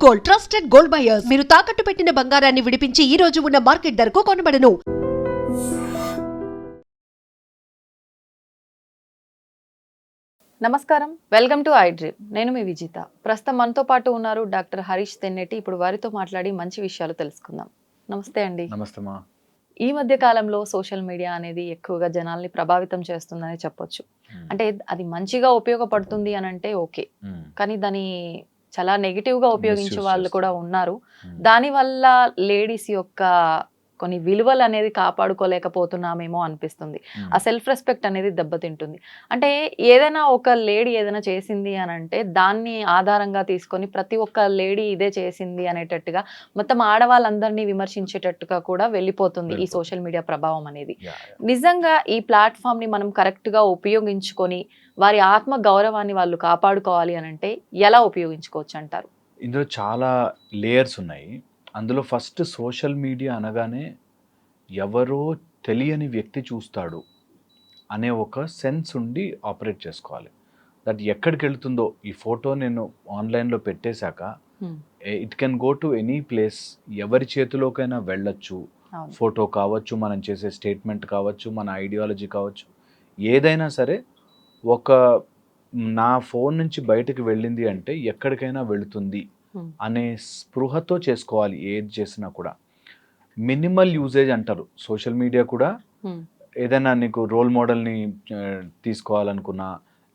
Gold, trusted gold buyers. మీరు తాకట్టు పెట్టిన బంగారాన్ని విడిపించి ఈ రోజు ఉన్న మార్కెట్ ధరకు కొనబడను. నమస్కారం, వెల్కమ్ టు ఐ డ్రీమ్. నేను మీ విజిత. ప్రస్తుతం మనతో పాటు ఉన్నారు డాక్టర్ హరీష్ తెన్నేటి. ఇప్పుడు వారితో మాట్లాడి మంచి విషయాలు తెలుసుకుందాం. నమస్తే అండి. నమస్తే మా. ఈ మధ్య కాలంలో సోషల్ మీడియా అనేది ఎక్కువగా జనాల్ని ప్రభావితం చేస్తుందని చెప్పొచ్చు. అంటే అది మంచిగా ఉపయోగపడుతుంది అని అంటే ఓకే, కానీ దాని చాలా నెగిటివ్ గా ఉపయోగించే వాళ్ళు కూడా ఉన్నారు. దానివల్ల లేడీస్ యొక్క కొన్ని విలువలు అనేది కాపాడుకోలేకపోతున్నామేమో అనిపిస్తుంది. ఆ సెల్ఫ్ రెస్పెక్ట్ అనేది దెబ్బతింటుంది. అంటే ఏదైనా ఒక లేడీ ఏదైనా చేసింది అని అంటే దాన్ని ఆధారంగా తీసుకొని ప్రతి ఒక్క లేడీ ఇదే చేసింది అనేటట్టుగా మొత్తం ఆడవాళ్ళందరినీ విమర్శించేటట్టుగా కూడా వెళ్ళిపోతుంది ఈ సోషల్ మీడియా ప్రభావం అనేది. నిజంగా ఈ ప్లాట్ఫామ్ ని మనం కరెక్ట్ గా ఉపయోగించుకొని వారి ఆత్మ గౌరవాన్ని వాళ్ళు కాపాడుకోవాలి అని అంటే ఎలా ఉపయోగించుకోవచ్చు అంటారు? ఇందులో చాలా లేయర్స్ ఉన్నాయి. అందులో ఫస్ట్ సోషల్ మీడియా అనగానే ఎవరో తెలియని వ్యక్తి చూస్తాడు అనే ఒక సెన్స్ ఉండి ఆపరేట్ చేసుకోవాలి. దట్ ఎక్కడికి వెళ్తుందో ఈ ఫోటో నేను ఆన్లైన్లో పెట్టేశాక it can go to any place, ఎవరి చేతిలోకైనా వెళ్ళొచ్చు. ఫోటో కావచ్చు, మనం చేసే స్టేట్మెంట్ కావచ్చు, మన ఐడియాలజీ కావచ్చు, ఏదైనా సరే ఒక నా ఫోన్ నుంచి బయటకు వెళ్ళింది అంటే ఎక్కడికైనా వెళుతుంది అనే స్పృహతో చేసుకోవాలి ఏది చేసినా కూడా. మినిమల్ యూజేజ్ అంటారు సోషల్ మీడియా కూడా. ఏదైనా నీకు రోల్ మోడల్ని తీసుకోవాలనుకున్నా,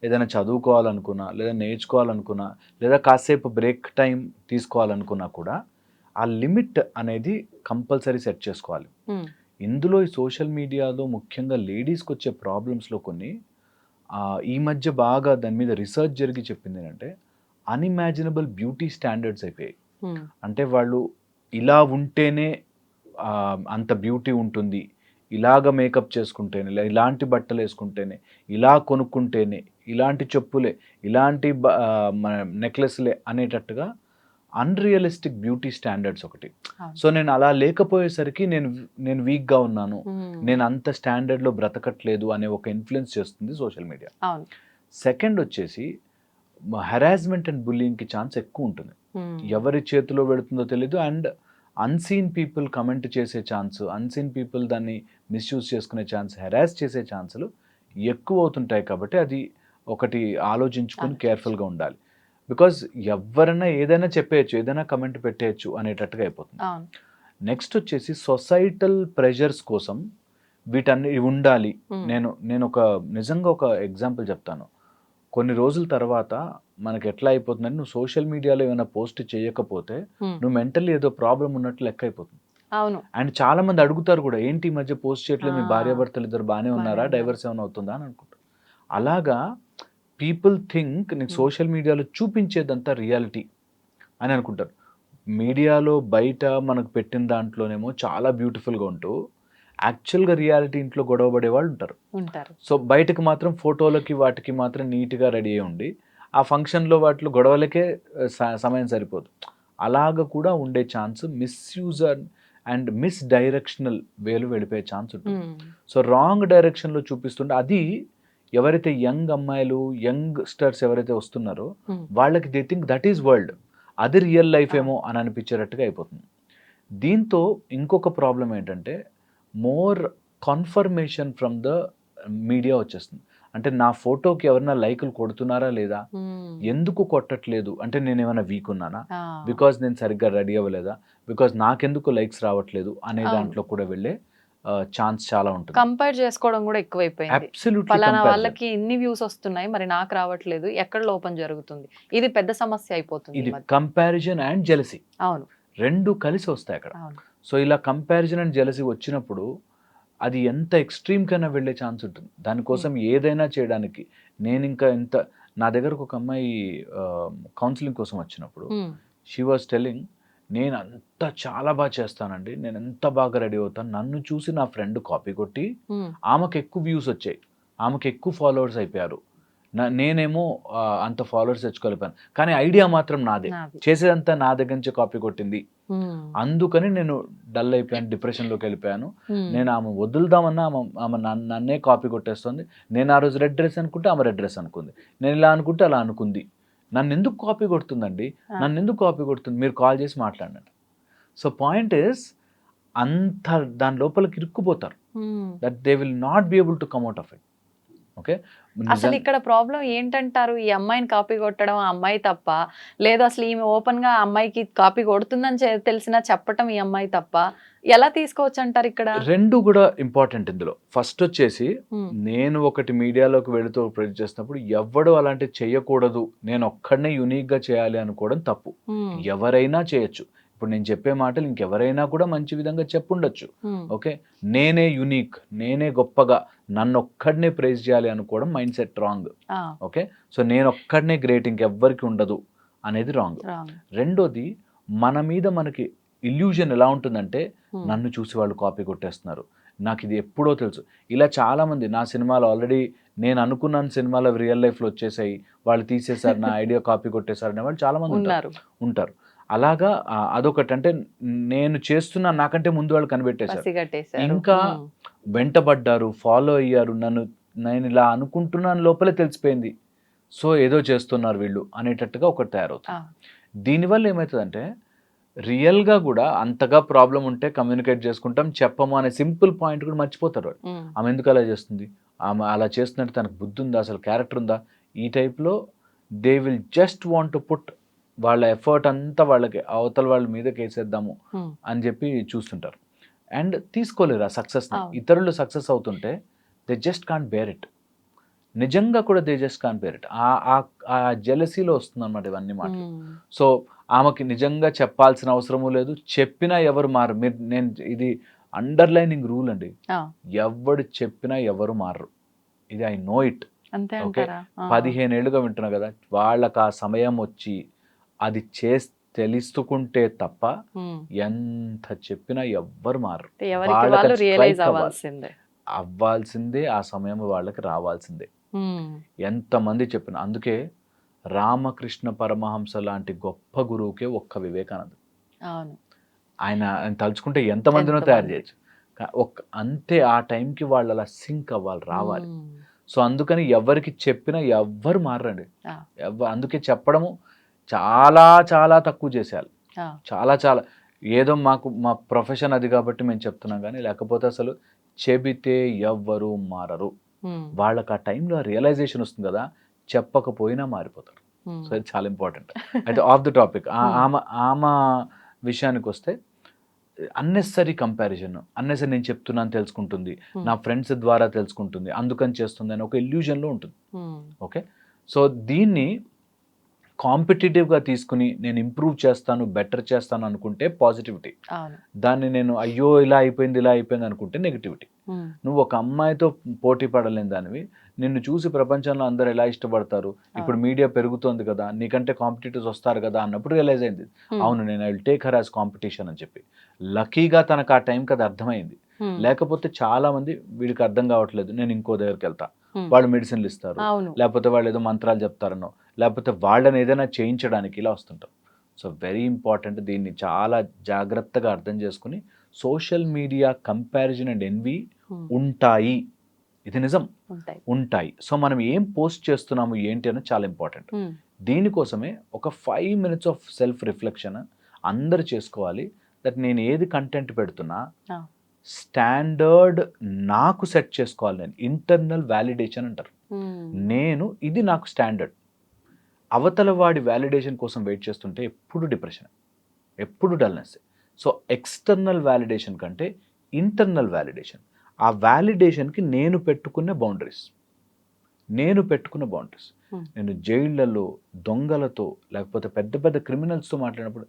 ఏదైనా చదువుకోవాలనుకున్నా, లేదా నేర్చుకోవాలనుకున్నా, లేదా కాసేపు బ్రేక్ టైం తీసుకోవాలనుకున్నా కూడా ఆ లిమిట్ అనేది కంపల్సరీ సెట్ చేసుకోవాలి. ఇందులో ఈ సోషల్ మీడియాలో ముఖ్యంగా లేడీస్కి వచ్చే ప్రాబ్లమ్స్లో కొన్ని ఈ మధ్య బాగా దాని మీద రీసెర్చ్ జరిగి చెప్పింది ఏంటంటే అన్ఇమాజినబుల్ బ్యూటీ స్టాండర్డ్స్ అయిపోయాయి. అంటే వాళ్ళు ఇలా ఉంటేనే అంత బ్యూటీ ఉంటుంది, ఇలాగ మేకప్ చేసుకుంటేనే, ఇలాంటి బట్టలు వేసుకుంటేనే, ఇలా కొనుక్కుంటేనే, ఇలాంటి చెప్పులే, ఇలాంటి నెక్లెస్లే అనేటట్టుగా అన్రియలిస్టిక్ బ్యూటీ స్టాండర్డ్స్ ఒకటి. సో నేను అలా లేకపోయేసరికి నేను వీక్గా ఉన్నాను, నేను అంత స్టాండర్డ్లో బ్రతకట్లేదు అనే ఒక ఇన్ఫ్లుయెన్స్ చేస్తుంది సోషల్ మీడియా. సెకండ్ వచ్చేసి హెరాస్మెంట్ అండ్ బుల్లింగ్కి ఛాన్స్ ఎక్కువ ఉంటుంది. ఎవరి చేతిలో పెడుతుందో తెలీదు. అండ్ అన్సీన్ పీపుల్ కమెంట్ చేసే ఛాన్స్, అన్సీన్ పీపుల్ దాన్ని మిస్యూజ్ చేసుకునే ఛాన్స్, హెరాస్ చేసే ఛాన్సులు ఎక్కువ అవుతుంటాయి. కాబట్టి అది ఒకటి ఆలోచించుకొని కేర్ఫుల్గా ఉండాలి. బికాజ్ ఎవరైనా ఏదైనా చెప్పేయచ్చు, ఏదైనా కమెంట్ పెట్టేయచ్చు అనేటట్టుగా అయిపోతుంది. నెక్స్ట్ వచ్చేసి సొసైటల్ ప్రెషర్స్ కోసం వీటన్ని ఉండాలి. నేను ఒక నిజంగా ఒక ఎగ్జాంపుల్ చెప్తాను. కొన్ని రోజుల తర్వాత మనకి ఎట్లా అయిపోతుందంటే నువ్వు సోషల్ మీడియాలో ఏమైనా పోస్ట్ చేయకపోతే నువ్వు మెంటల్లీ ఏదో ప్రాబ్లం ఉన్నట్టు లెక్క అయిపోతుంది. అండ్ చాలా మంది అడుగుతారు కూడా, ఏంటి ఈ మధ్య పోస్ట్ చేయట్లేదు, మీ భార్యాభర్తలు ఇద్దరు బాగానే ఉన్నారా, డైవర్స్ ఏమైనా అవుతుందా అని అనుకుంటారు. అలాగా పీపుల్ థింక్ నీకు సోషల్ మీడియాలో చూపించేదంతా రియాలిటీ అని అనుకుంటారు. మీడియాలో బయట మనకు పెట్టిన దాంట్లోనేమో చాలా బ్యూటిఫుల్గా ఉంటూ యాక్చువల్గా రియాలిటీ ఇంట్లో గొడవ పడే వాళ్ళు ఉంటారు. సో బయటకు మాత్రం ఫోటోలకి వాటికి మాత్రం నీట్గా రెడీ అయి ఉండి ఆ ఫంక్షన్లో వాటిలో గొడవలకే సమయం సరిపోదు. అలాగ కూడా ఉండే chance, misuse and miss directional వేలు వెళ్ళిపోయే ఛాన్స్ ఉంటుంది. సో రాంగ్ డైరెక్షన్లో చూపిస్తుంటే అది ఎవరైతే యంగ్ అమ్మాయిలు, యంగ్ స్టర్స్ ఎవరైతే వస్తున్నారో వాళ్ళకి they think that is world, అది రియల్ లైఫ్ ఏమో అని అనిపించేటట్టుగా అయిపోతుంది. దీంతో ఇంకొక ప్రాబ్లం ఏంటంటే more confirmation from the media వచ్చేస్తుంది. అంటే నా ఫోటోకి ఎవరైనా లైకులు కొడుతున్నారా లేదా, ఎందుకు కొట్టట్లేదు అంటే నేను ఏమైనా వీక్ ఉన్నానా, బికాజ్ నేను సరిగ్గా రెడీ అవ్వలేదా, బికాజ్ నాకెందుకు లైక్స్ రావట్లేదు అనే దాంట్లో కూడా వెళ్ళే ఛాన్స్ చాలా ఉంటుంది. కంపేర్ చేసుకోవడం కూడా ఎక్కువైపోయింది. ఫలానా వాళ్ళకి ఇన్ని వ్యూస్ వస్తున్నాయి, మరి నాకు రావట్లేదు, ఎక్కడ లోపం జరుగుతుంది, ఇది పెద్ద సమస్య అయిపోతుంది. ఇది కంపారిజన్ అండ్ జెలసీ రెండు కలిసి వస్తాయి అక్కడ. సో ఇలా కంపారిజన్ అండ్ జెలసీ వచ్చినప్పుడు అది ఎంత ఎక్స్ట్రీమ్ కైనా వెళ్ళే ఛాన్స్ ఉంటుంది. దానికోసం ఏదైనా చేయడానికి నా దగ్గరకు ఒక అమ్మాయి కౌన్సిలింగ్ కోసం వచ్చినప్పుడు షీ వాజ్ టెల్లింగ్, నేను అంతా చాలా బాగా చేస్తానండి, నేను ఎంత బాగా రెడీ అవుతాను, నన్ను చూసి నా ఫ్రెండ్ కాపీ కొట్టి ఆమెకు ఎక్కువ వ్యూస్ వచ్చాయి, ఆమెకు ఎక్కువ ఫాలోవర్స్ అయిపోయారు, నేనేమో అంత ఫాలోవర్స్ తెచ్చుకోలేపాను, కానీ ఐడియా మాత్రం నాదే, చేసేదంతా నా దగ్గర నుంచి కాపీ కొట్టింది, అందుకని నేను డల్ అయిపోయాను, డిప్రెషన్లోకి వెళ్ళిపోయాను, నేను ఆమె వదులుదామన్నా ఆమె నన్నే కాపీ కొట్టేస్తుంది, నేను ఆ రోజు రెడ్ డ్రెస్ అనుకుంటే ఆమె రెడ్ డ్రెస్ అనుకుంది, నేను ఇలా అనుకుంటే అలా అనుకుంది, నన్ను ఎందుకు కాపీ కొడుతుందండి, ఆ. నన్ను ఎందుకు కాపీ కొడుతుంది, మీరు కాల్ చేసి మాట్లాడండి. సో పాయింట్ ఇస్ అంత దాని లోపలికి ఇరుక్కుపోతారు, that they will not be able to come out of it. Okay, అసలు ఇక్కడ ప్రాబ్లం ఏంటంటారు? ఈ అమ్మాయిని కాపీ కొట్టడం ఆ అమ్మాయి తప్ప, లేదు అసలు ఈమె ఓపెన్ గా ఆ అమ్మాయికి కాపీ కొడుతుందని తెలిసినా చెప్పటం ఈ అమ్మాయి తప్ప, ఎలా తీసుకోవచ్చు అంటారు ఇక్కడ? రెండు కూడా ఇంపార్టెంట్ ఇందులో. ఫస్ట్ వచ్చేసి ఉమ్, నేను ఒకటి మీడియాలోకి వెళుతూ ప్రొజెక్ట్ చేసినప్పుడు ఎవడు అలాంటి చేయకూడదు, నేను ఒక్కడనే యూనిక్ గా చేయాలి అనుకోవడం తప్పు. ఉమ్, ఎవరైనా చేయొచ్చు. ఇప్పుడు నేను చెప్పే మాటలు ఇంకెవరైనా కూడా మంచి విధంగా చెప్పుండొచ్చు. ఉమ్, ఓకే, నేనే యునీక్, నేనే గొప్పగా, నన్ను ఒక్కడనే ప్రైజ్ చేయాలి అనుకోవడం మైండ్ సెట్ రాంగ్. ఆ, ఓకే, సో నేను ఒక్కడనే గ్రేట్, ఇంకెవ్వరికి ఉండదు అనేది రాంగ్. wrong. రెండోది, మన మీద మనకి ఇల్యూజన్ ఎలా ఉంటుందంటే, ఉమ్, నన్ను చూసి వాళ్ళు కాపీ కొట్టేస్తున్నారు, నాకు ఇది ఎప్పుడో తెలుసు. ఇలా చాలామంది నా సినిమాలు ఆల్రెడీ నేను అనుకున్నాను సినిమాలో రియల్ లైఫ్లో వచ్చేసాయి, వాళ్ళు తీసేశారు, నా ఐడియా కాపీ కొట్టేశారు అనే వాళ్ళు చాలామంది ఉన్నారు. ఉంటారు. అలాగా అదొకటి. అంటే నేను చేస్తున్నా నాకంటే ముందు వాళ్ళు కనిపెట్టేశారు, పసిగట్టేశారు. ఇంకా ఉమ్, వెంటబడ్డారు, ఫాలో అయ్యారు, నేను ఇలా అనుకుంటున్నాను లోపలే తెలిసిపోయింది, సో ఏదో చేస్తున్నారు వీళ్ళు అనేటట్టుగా ఒకటి తయారవుతుంది. ఆ, దీనివల్ల ఏమవుతుందంటే, రియల్గా కూడా అంతగా ప్రాబ్లం ఉంటే కమ్యూనికేట్ చేసుకుంటాం, చెప్పము అనే సింపుల్ పాయింట్ కూడా మర్చిపోతారు వాళ్ళు. ఉమ్, ఆమె ఎందుకు అలా చేస్తుంది, ఆమె అలా చేస్తున్నట్టు తనకు బుద్ధి ఉందా, అసలు క్యారెక్టర్ ఉందా, ఈ టైప్లో they will just want to put వాళ్ళ ఎఫర్ట్ అంతా వాళ్ళకి అవతల వాళ్ళ మీద కేసేద్దాము ఉమ్, అని చెప్పి చూస్తుంటారు. అండ్ తీసుకోలేరు ఆ సక్సెస్ని. అవును. ఇతరులు సక్సెస్ అవుతుంటే they just can't bear it. నిజంగా కూడా they just can't bear it. ఆ జెలసీలో వస్తుంది అనమాట ఇవన్నీ మాటలు. ఉమ్, సో ఆమెకి నిజంగా చెప్పాల్సిన అవసరము లేదు, చెప్పినా ఎవరు మారు. నేను ఇది అండర్లైనింగ్ రూల్ అండి, ఆ, ఎవడు చెప్పినా ఎవరు మారరు. ఇది ఐ నో ఇట్. అంతే ఓకే, అంటారా? ఆ, 15 ఏళ్ళుగా వింటున్నా కదా, వాళ్ళకి ఆ సమయం వచ్చి అది తెలుసుకుంటే తప్ప ఉమ్. ఎంత చెప్పినా ఎవ్వరు మారరు. ఎవరికి వాళ్ళకి వాళ్ళు అది రియలైజ్ strike అవ్వాల్సిందే. అవ్వాల్సిందే, ఆ సమయం వాళ్ళకి రావాల్సిందే. ఉమ్, ఎంతమంది చెప్పిన. అందుకే రామకృష్ణ పరమహంస లాంటి గొప్ప గురువుకే ఒక్క వివేకానంద. అవును. ఆయన తలుచుకుంటే ఎంతమందినో తయారు ఎంతమంది. చేయొచ్చు. అంతే ఆ టైంకి వాళ్ళు అలా సింక్ అవ్వాలి, రావాలి. ఉమ్, సో అందుకని ఎవరికి చెప్పినా ఎవ్వరు మారండి. ఆ, అందుకే చెప్పడము చాలా చాలా తక్కువ చేసేయాలి. ఆ, చాలా చాలా ఏదో మా ప్రొఫెషన్ అది కాబట్టి మేము చెప్తున్నాం, కానీ లేకపోతే అసలు చెబితే ఎవ్వరు మారరు. ఉమ్, వాళ్ళకి ఆ టైంలో రియలైజేషన్ వస్తుంది కదా, చెప్పకపోయినా మారిపోతారు. ఉమ్, సో ఇది చాలా ఇంపార్టెంట్. అయితే ఆఫ్ ద టాపిక్, ఆమె విషయానికి వస్తే, అన్నెసరీ కంపారిజన్, అన్నెసరీ నేను చెప్తున్నాను తెలుసుకుంటుంది, నా ఫ్రెండ్స్ ద్వారా తెలుసుకుంటుంది, అందుకని చేస్తుంది అని ఒక ఇల్యూజన్లో ఉంటుంది. ఉమ్, ఓకే, సో దీన్ని కాంపిటేటివ్గా తీసుకుని నేను ఇంప్రూవ్ చేస్తాను, బెటర్ చేస్తాను అనుకుంటే పాజిటివిటీ. అవును. దాన్ని నేను అయ్యో ఇలా అయిపోయింది అనుకుంటే నెగిటివిటీ. ఉమ్, నువ్వు ఒక అమ్మాయితో పోటీ పడలేని దానివి, నిన్ను చూసి ప్రపంచంలో అందరూ ఎలా ఇష్టపడతారు, ఇప్పుడు మీడియా పెరుగుతోంది కదా, నీకంటే కాంపిటీటర్స్ వస్తారు కదా అన్నప్పుడు రియలైజ్ అయింది, అవును నేను I will take her as competition అని చెప్పి. లక్కీగా తనకు ఆ టైంకి అది అర్థమైంది. ఉమ్, లేకపోతే చాలా మంది వీడికి అర్థం కావట్లేదు, నేను ఇంకో దగ్గరికి వెళ్తా, ఉమ్, వాళ్ళు మెడిసిన్లు ఇస్తారు, అవును. లేకపోతే వాళ్ళు ఏదో మంత్రాలు చెప్తారనో, లేకపోతే వాళ్ళని ఏదైనా చేయించడానికి ఇలా వస్తుంటారు. సో వెరీ ఇంపార్టెంట్, దీన్ని చాలా జాగ్రత్తగా అర్థం చేసుకుని, social media comparison and envy um, ఉంటాయి, ఇది నిజం, ఉంటాయి. ఉంటాయి. సో మనం ఏం పోస్ట్ చేస్తున్నాము ఏంటి అనేది చాలా ఇంపార్టెంట్. ఉమ్, దీనికోసమే ఒక 5 minutes ఆఫ్ సెల్ఫ్ రిఫ్లెక్షన్ అందరు చేసుకోవాలి. దట్ నేను ఏది కంటెంట్ పెడుతున్నా ఆ, స్టాండర్డ్ నాకు సెట్ చేసుకోవాలి. నేను ఇంటర్నల్ వ్యాలిడేషన్ అంటారు. ఉమ్, నేను ఇది నాకు స్టాండర్డ్. అవతల వాడి వ్యాలిడేషన్ కోసం వెయిట్ చేస్తుంటే ఎప్పుడు డిప్రెషన్, ఎప్పుడు డల్నెస్. సో ఎక్స్టర్నల్ వ్యాలిడేషన్ కంటే ఇంటర్నల్ వ్యాలిడేషన్, ఆ వ్యాలిడేషన్కి నేను పెట్టుకున్న బౌండరీస్. Hmm. నేను జైళ్ళలో దొంగలతో లేకపోతే పెద్ద పెద్ద క్రిమినల్స్తో మాట్లాడినప్పుడు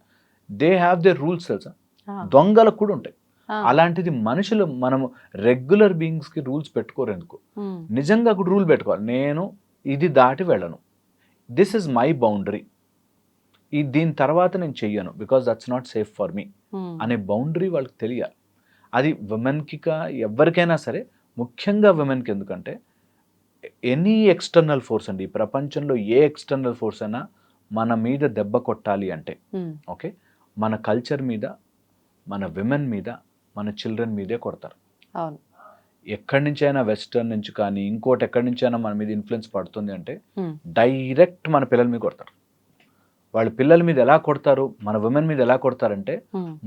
దే హ్యావ్ దేర్ రూల్స్, తెలుసా, ఆ, దొంగలకు కూడా ఉంటాయి. ఆ, అలాంటిది మనుషులు, మనము రెగ్యులర్ బీయింగ్స్కి రూల్స్ పెట్టుకోరు ఎందుకు? ఉమ్, నిజంగా కూడా రూల్ పెట్టుకోవాలి, నేను ఇది దాటి వెళ్ళను, దిస్ ఇస్ మై బౌండరీ, దీని తర్వాత నేను చెయ్యను because that's not safe for me um, అనే బౌండరీ వాళ్ళకి తెలియాలి. అది విమెన్కి ఎవరికైనా సరే, ముఖ్యంగా విమెన్కి. ఎందుకంటే ఎనీ ఎక్స్టర్నల్ ఫోర్స్ అండి, ఈ ప్రపంచంలో ఏ ఎక్స్టర్నల్ ఫోర్స్ అయినా మన మీద దెబ్బ కొట్టాలి అంటే, ఉమ్, ఓకే, మన కల్చర్ మీద, మన విమెన్ మీద, మన చిల్డ్రన్ మీదే కొడతారు. అవును. ఎక్కడి నుంచి అయినా, వెస్టర్న్ నుంచి కానీ ఇంకోటి ఎక్కడి నుంచి అయినా మన మీద ఇన్ఫ్లుయెన్స్ పడుతుంది అంటే ఉమ్, డైరెక్ట్ మన పిల్లల మీద కొడతారు. వాళ్ళ పిల్లల మీద ఎలా కొడతారు, మన విమెన్ మీద ఎలా కొడతారంటే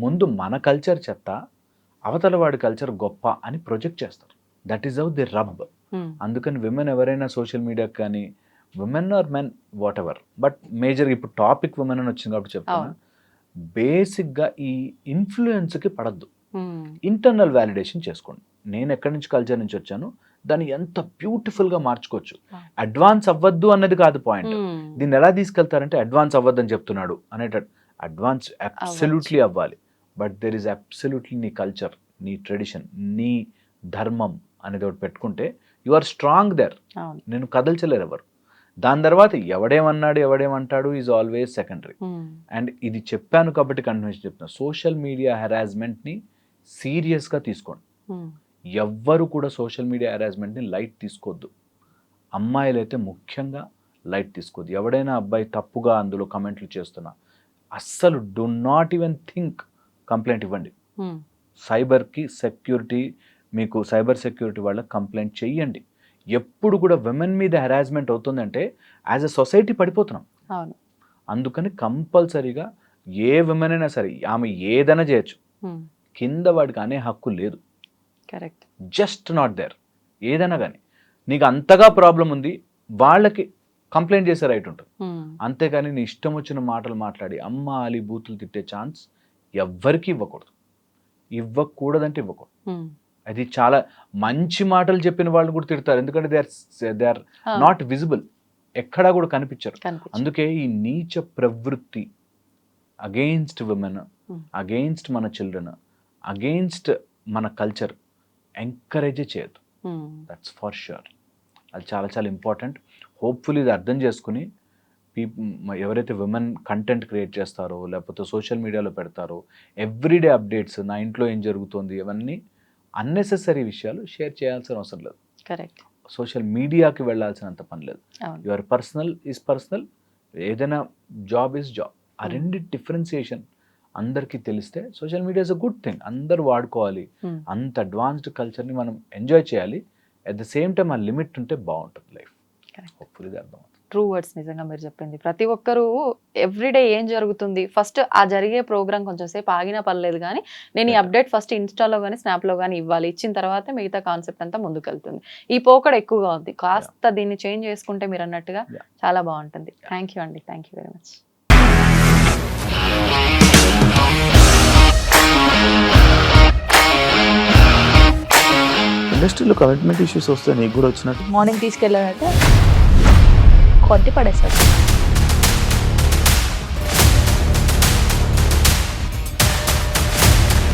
ముందు మన కల్చర్ చెత్త, అవతల వాడి కల్చర్ గొప్ప అని ప్రొజెక్ట్ చేస్తారు. That is how the rub. అందుకని విమెన్ ఎవరైనా సోషల్ మీడియాకి కానీ, women or men whatever, but మేజర్గా ఇప్పుడు టాపిక్ విమెన్ అని వచ్చింది కాబట్టి చెప్తాను, బేసిక్గా ఈ ఇన్ఫ్లుయెన్స్కి పడద్దు. ఇంటర్నల్ వ్యాలిడేషన్ చేసుకోండి. నేను ఎక్కడి నుంచి కల్చర్ నుంచి వచ్చాను, దాన్ని ఎంత బ్యూటిఫుల్గా మార్చుకోవచ్చు. అడ్వాన్స్ అవ్వద్దు అన్నది కాదు పాయింట్. దీన్ని ఎలా తీసుకెళ్తారంటే అడ్వాన్స్ అవ్వద్దని చెప్తున్నాడు అనేటట్టు. అడ్వాన్స్ అబ్సల్యూట్లీ అవ్వాలి, బట్ దెర్ ఈస్ అబ్సల్యూట్లీ నీ కల్చర్, నీ ట్రెడిషన్, నీ ధర్మం అనేది ఒకటి పెట్టుకుంటే యు ఆర్ స్ట్రాంగ్ దెర్. నేను కదల్చలేరు ఎవరు. దాని తర్వాత ఎవడేమన్నాడు ఎవడేమంటాడు ఈజ్ ఆల్వేస్ సెకండరీ. అండ్ ఇది చెప్పాను కాబట్టి కంటిన్యూషన్ చెప్తున్నాను, సోషల్ మీడియా హెరాస్మెంట్ని సీరియస్గా తీసుకోండి. ఎవ్వరు కూడా సోషల్ మీడియా హెరాస్మెంట్ని లైట్ తీసుకోవద్దు. అమ్మాయిలు అయితే ముఖ్యంగా లైట్ తీసుకోవద్దు. ఎవడైనా అబ్బాయి తప్పుగా అందులో కమెంట్లు చేస్తున్నా అస్సలు do not even think, complaint ఇవ్వండి. సైబర్కి సెక్యూరిటీ, మీకు సైబర్ సెక్యూరిటీ వాళ్ళకి కంప్లైంట్ చెయ్యండి. ఎప్పుడు కూడా విమెన్ మీద హెరాస్మెంట్ అవుతుందంటే యాజ్ ఎ సొసైటీ పడిపోతున్నాం. అందుకని కంపల్సరీగా ఏ విమెన్ అయినా సరే ఆమె ఏదైనా చేయొచ్చు, కింద వాడికి అనే హక్కు లేదు. కరెక్ట్. Just not there. ఏదైనా కానీ నీకు అంతగా ప్రాబ్లం ఉంది వాళ్ళకి కంప్లైంట్ చేసే రైట్ ఉంటుంది. అంతేగాని నీ ఇష్టం వచ్చిన మాటలు మాట్లాడి అమ్మ అలీ బూతులు తిట్టే ఛాన్స్ ఎవ్వరికి ఇవ్వకూడదు. ఇవ్వకూడదంటే ఇవ్వకూడదు. అది చాలా మంచి మాటలు చెప్పిన వాళ్ళు కూడా తిడతారు, ఎందుకంటే దే ఆర్ నాట్ విజిబుల్, ఎక్కడా కూడా కనిపించరు. అందుకే ఈ నీచ ప్రవృత్తి అగెయిన్స్ట్ విమెన్, అగెయిన్స్ట్ మన చిల్డ్రన్, అగెయిన్స్ట్ మన కల్చర్ ఎంకరేజ్ చేయదు. That's for sure. అది చాలా చాలా ఇంపార్టెంట్. హోప్ఫుల్లీ ఇది అర్థం చేసుకుని ఎవరైతే విమెన్ కంటెంట్ క్రియేట్ చేస్తారో లేకపోతే సోషల్ మీడియాలో పెడతారో ఎవ్రీడే అప్డేట్స్, నా ఇంట్లో ఏం జరుగుతుంది, ఇవన్నీ అన్నెసెసరీ విషయాలు షేర్ చేయాల్సిన అవసరం లేదు. కరెక్ట్. సోషల్ మీడియాకి వెళ్ళాల్సినంత పని లేదు. యువర్ పర్సనల్ ఈజ్ పర్సనల్, ఏదైనా జాబ్ ఈజ్ జాబ్. ఆ రెండు డిఫరెన్సియేషన్ అందరికీ తెలిస్తే social media is a good thing. అందరూ వాడుకోవాలి. అంత అడ్వాన్స్డ్ కల్చర్ని మనం ఎంజాయ్ చేయాలి. అట్ ద సేమ్ టైం ఆ లిమిట్ ఉంటే బాగుంటుంది లైఫ్. హోప్ఫుల్లీ ఇది అర్థం. ట్రూ వర్డ్స్ నిజంగా మీరు చెప్పింది. ప్రతి ఒక్కరూ ఎవ్రీడే ఏం జరుగుతుంది, ఫస్ట్ ఆ జరిగే ప్రోగ్రామ్ కొంచెం సేపు ఆగినా పర్లేదు కానీ నేను ఈ అప్డేట్ ఫస్ట్ ఇన్స్టాలో కానీ స్నాప్లో కానీ ఇవ్వాలి. ఇచ్చిన తర్వాత మిగతా కాన్సెప్ట్ అంతా ముందుకెళ్తుంది. ఈ పోకడ ఎక్కువగా ఉంది. కాస్త దీన్ని చేంజ్ చేసుకుంటే మీరు అన్నట్టుగా చాలా బాగుంటుంది. థ్యాంక్ యూ అండి. Thank you very much. ఇండస్ట్రీలో కమిట్మెంట్ ఇష్యూస్ వస్తే నీకు కూడా వచ్చినట్టు? మార్నింగ్ తీసుకెళ్ళాడంటే కొట్టి పడేశాడు.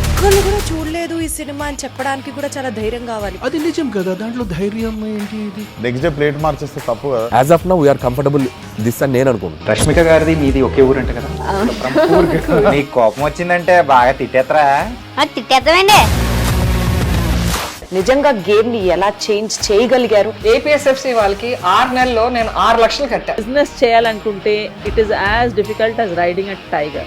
ఒక్కళ్ళు కూడా చూడలేదు ఈ సినిమా అని చెప్పడానికి కూడా చాలా ధైర్యం కావాలి. అది నిజం కదా, దాంట్లో ధైర్యం ఏంటి? ఇది నెక్స్ట్ డే ప్లేట్ మార్చేస్తే తప్పు కదా. As of now we're comfortable this అని నేను అనుకుంటున్నాను. రష్మిక గారిది మీది ఒకే ఊరు అంట కదా? నీకు కోపం వచ్చిందంటే బాగా తిట్టేత్తరా? తిట్టేద్దామండి. నిజంగా గేమ్ ని ఎలా చేంజ్ చేయగలిగారు? ఏపీఎస్ఎఫ్సి వాళ్ళకి 6 నెలల్లో నేను 6 లక్షలు కట్టా. బిజినెస్ చేయాలనుకుంటే it is as difficult as riding a tiger.